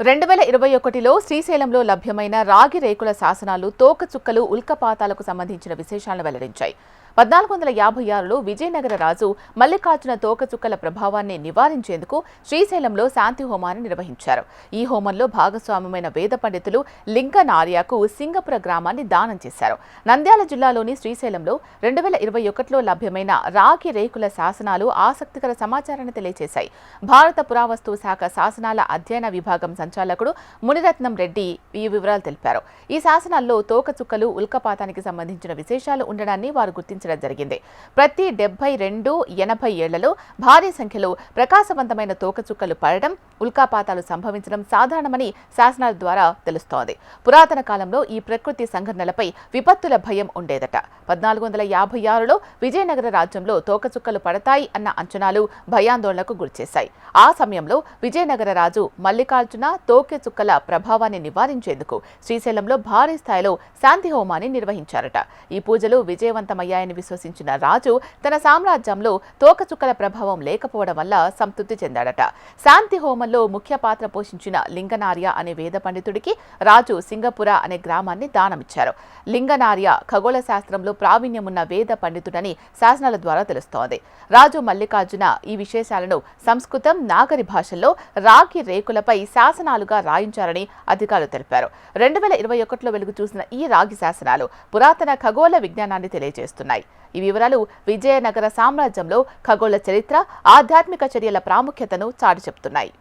2021లో శ్రీశైలంలో లభ్యమైన రాగి రేకుల శాసనాలు తోకచుక్కలు ఉల్కపాతాలకు సంబంధించిన విశేషాలను వెల్లడించాయి. 1456లో విజయనగర రాజు మల్లికార్జున తోకచుక్కల ప్రభావాన్ని నివారించేందుకు శ్రీశైలంలో శాంతి హోమాన్ని నిర్వహించారు. ఈ హోమంలో భాగస్వామ్యమైన వేద పండితులు లింగనార్యకు సింగపుర గ్రామాన్ని దానం చేశారు. నంద్యాల జిల్లాలోని శ్రీశైలంలో 2021లో లభ్యమైన రాగి రేకుల శాసనాలు ఆసక్తికర సమాచారాన్ని తెలియజేశాయి. భారత పురావస్తు శాఖ శాసనాల అధ్యయన విభాగం సంచాలకుడు మునిరత్నం రెడ్డి ఈ వివరాలు తెలిపారు. ఈ శాసనాల్లో తోకచుక్కలు ఉల్కపాతానికి సంబంధించిన విశేషాలు ఉండడాన్ని వారు గుర్తించారు. జరిగింది. ప్రతి 72-80 ఏళ్లలో భారీ సంఖ్యలో ప్రకాశవంతమైన తోకచుక్కలు పడడం, ఉల్కాపాతాలు సంభవించడం సాధారణమని శాసనాల ద్వారా తెలుస్తోంది. పురాతన కాలంలో ఈ ప్రకృతి సంఘటనలపై విపత్తుల భయం ఉండేదట. 1456లో విజయనగర రాజ్యంలో తోకచుక్కలు పడతాయి అన్న అంచనాలు భయాందోళనకు గురిచేశాయి. ఆ సమయంలో విజయనగర రాజు మల్లికార్జున తోకచుక్కల ప్రభావాన్ని నివారించేందుకు శ్రీశైలంలో భారీ స్థాయిలో శాంతి హోమాన్ని నిర్వహించారట. ఈ పూజలు విజయవంతమయ్యాయని విశ్వసించిన రాజు తన సామ్రాజ్యంలో తోకచుక్కల ప్రభావం లేకపోవడం వల్ల సంతృప్తి చెందాడట. శాంతి హోమంలో ముఖ్య పాత్ర పోషించిన లింగనార్య అనే వేద పండితుడికి రాజు సింగపుర అనే గ్రామాన్ని దానమిచ్చారు. లింగనార్య ఖగోళ శాస్త్రంలో ప్రావీణ్యమున్న వేద పండితుడని శాసనాల ద్వారా తెలుస్తోంది. రాజు మల్లికార్జున ఈ విశేషాలను సంస్కృతం, నాగరి భాషల్లో రాగి రేకులపై శాసనాలుగా రాయించారని అధికారులు తెలిపారు. 2021లో వెలుగు చూసిన ఈ రాగి శాసనాలు పురాతన ఖగోళ విజ్ఞానాన్ని తెలియజేస్తున్నాయి. ఈ వివరాలు విజయనగర సామ్రాజ్యంలో ఖగోళ చరిత్ర, ఆధ్యాత్మిక చర్యల ప్రాముఖ్యతను చాటి చెప్తున్నాయి.